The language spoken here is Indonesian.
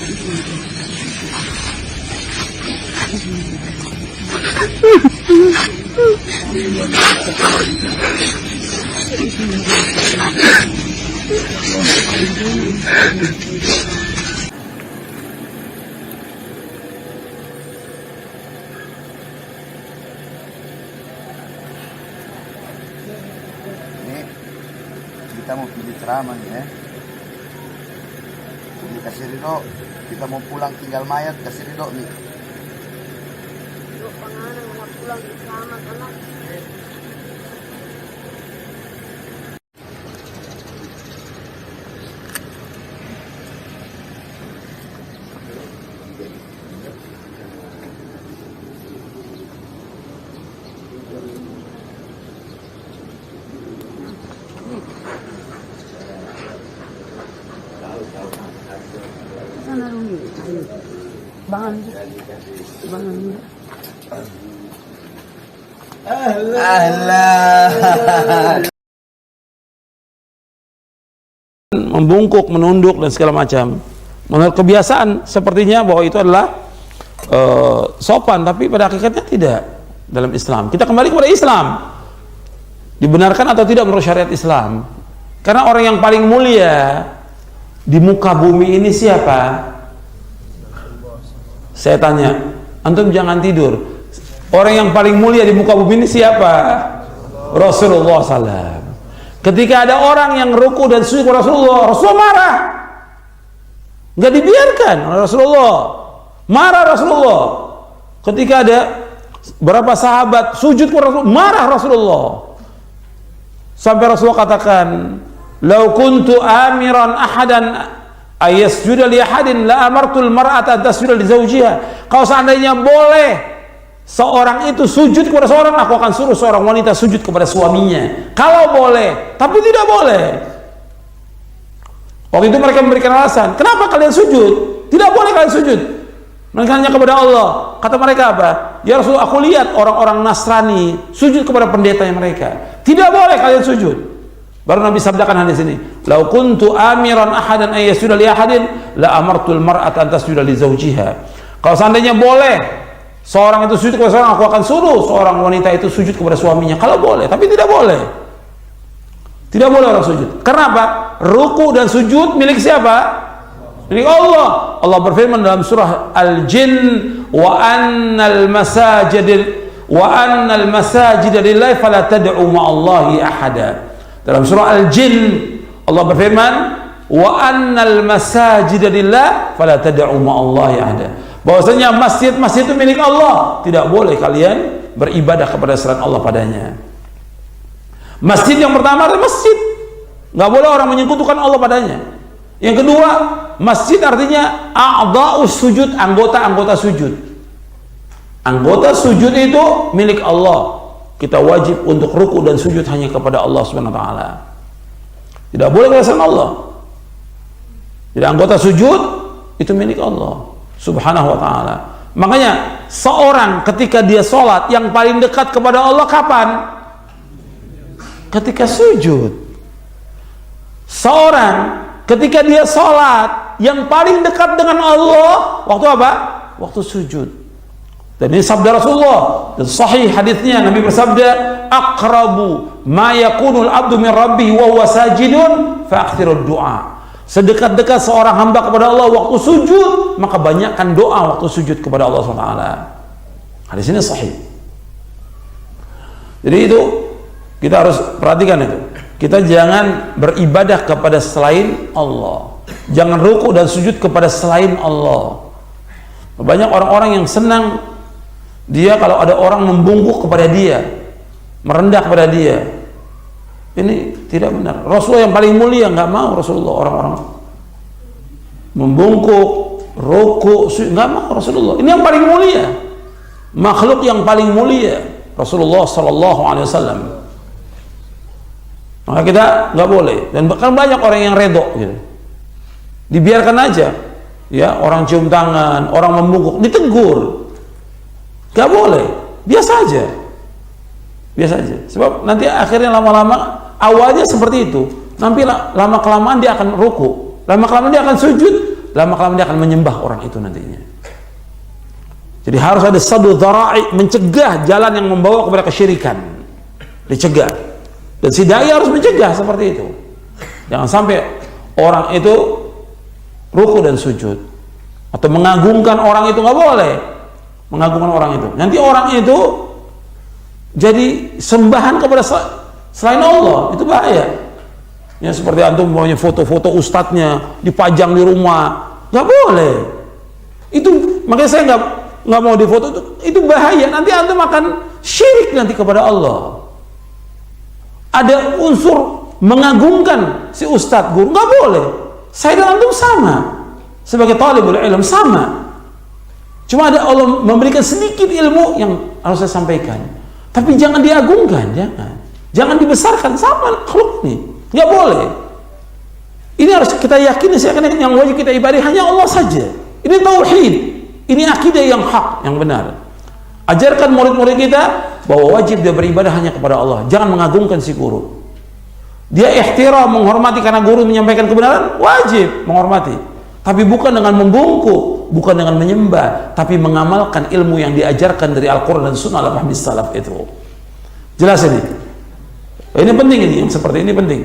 Kita mau pilih ceramah nih ya. Jadi kasih ridho, kita mau pulang tinggal mayat, kasih ridho nih. Ridho panganan anak pulang selamat anak. Sana rumi, bangan, Ahlan. Membungkuk, menunduk dan segala macam. Menurut kebiasaan sepertinya bahwa itu adalah sopan, tapi pada hakikatnya tidak dalam Islam. Kita kembali kepada Islam. Dibenarkan atau tidak menurut syariat Islam? Karena orang yang paling mulia di muka bumi ini siapa? Saya tanya, antum jangan tidur. Orang yang paling mulia di muka bumi ini siapa? Rasulullah SAW. Ketika ada orang yang ruku dan sujud kepada Rasulullah, Rasulullah marah. Nggak dibiarkan oleh Rasulullah. Marah Rasulullah. Ketika ada berapa sahabat sujud kepada Rasulullah, marah Rasulullah. Sampai Rasulullah katakan, "Lau kuntu amiran ahadan ayasjuda li ahadin la amartul mar'ata tasjuda li zawjiha." Kalau seandainya boleh seorang itu sujud kepada seorang, aku akan suruh seorang wanita sujud kepada suaminya. Kalau boleh, tapi tidak boleh. Waktu itu mereka memberikan alasan, kenapa kalian sujud? Tidak boleh kalian sujud. Mereka hanya kepada Allah. Kata mereka apa? Ya Rasul, aku lihat orang-orang Nasrani sujud kepada pendetanya mereka. Tidak boleh kalian sujud. Baru Nabi sabdakan hadis ini, "Lau kuntu amiran ahadan ayyasjuda li ahadin la amartul mar'ata an tasjuda li zawjiha." Kalau seandainya boleh seorang itu sujud kepada seorang, aku akan suruh seorang wanita itu sujud kepada suaminya. Kalau boleh, tapi tidak boleh. Tidak boleh orang sujud. Kenapa? Ruku dan sujud milik siapa? Milik Allah. Allah berfirman dalam surah Al-Jin, "Wa annal masajida lillahi fala tad'u ma'allahi ahada." Dalam surah Al-Jin Allah berfirman, "Wa annal masajida lillahi fala tad'u ma'allahi ahada." Bahwasanya masjid-masjid itu milik Allah, tidak boleh kalian beribadah kepada selain Allah padanya. Masjid yang pertama adalah masjid, nggak boleh orang menyekutukan Allah padanya. Yang kedua, masjid artinya a'dha'us sujud, anggota-anggota sujud. Anggota sujud itu milik Allah. Kita wajib untuk ruku dan sujud hanya kepada Allah Subhanahu wa taala. Tidak boleh kepada selain Allah. Jadi anggota sujud itu milik Allah Subhanahu wa taala. Makanya seorang ketika dia sholat yang paling dekat kepada Allah kapan? Ketika sujud. Seorang ketika dia sholat yang paling dekat dengan Allah waktu apa? Waktu sujud. Dan ini sabda Rasulullah dan sahih hadisnya, Nabi bersabda, "Aqrabu ma yakunul abdu min rabbih wa huwa sajidun fa akthirud du'a." Sedekat-dekat seorang hamba kepada Allah waktu sujud, maka banyakkan doa waktu sujud kepada Allah SWT. Hadis ini sahih. Jadi itu kita harus perhatikan itu. Kita jangan beribadah kepada selain Allah. Jangan ruku dan sujud kepada selain Allah. Banyak orang-orang yang senang dia kalau ada orang membungkuk kepada dia, merendah kepada dia. Ini tidak benar. Rasulullah yang paling mulia nggak mau Rasulullah orang-orang membungkuk, ruku, nggak mau Rasulullah. Ini yang paling mulia, makhluk yang paling mulia Rasulullah Sallallahu Alaihi Wasallam. Maka kita nggak boleh. Dan bahkan banyak orang yang redho, gitu. Dibiarkan aja, ya orang cium tangan, orang membungkuk, ditegur. Gak boleh, biasa aja, biasa aja. Sebab nanti akhirnya lama-lama awalnya seperti itu, nanti lama kelamaan dia akan ruku, lama kelamaan dia akan sujud, lama-kelamaan dia akan menyembah orang itu nantinya. Jadi harus ada saddu dzara'i, mencegah jalan yang membawa kepada kesyirikan, dicegah. Dan si dai harus mencegah seperti itu. Jangan sampai orang itu ruku dan sujud atau mengagungkan orang itu, nggak boleh mengagungkan orang itu. Nanti orang itu jadi sembahan kepada selain Allah, itu bahaya. Ya seperti antum punya foto-foto ustadznya dipajang di rumah, nggak boleh. Itu makanya saya nggak mau difoto, itu bahaya. Nanti antum akan syirik nanti kepada Allah. Ada unsur mengagungkan si ustadz guru, nggak boleh. Saya dan antum sama sebagai talibul ilm, sama. Cuma ada Allah memberikan sedikit ilmu yang harus saya sampaikan, tapi jangan diagungkan, jangan dibesarkan, sama makhluk ini, nggak boleh. Ini harus kita yakini, yang wajib kita ibadai hanya Allah saja. Ini tauhid, ini akidah yang hak, yang benar. Ajarkan murid-murid kita bahwa wajib dia beribadah hanya kepada Allah, jangan mengagungkan si guru. Dia ihtiram, menghormati karena guru menyampaikan kebenaran, wajib menghormati, tapi bukan dengan membungkuk, bukan dengan menyembah, tapi mengamalkan ilmu yang diajarkan dari Al-Quran dan Sunnah al-Fahmi salaf itu. Jelas ini? Ini penting, ini yang seperti ini penting.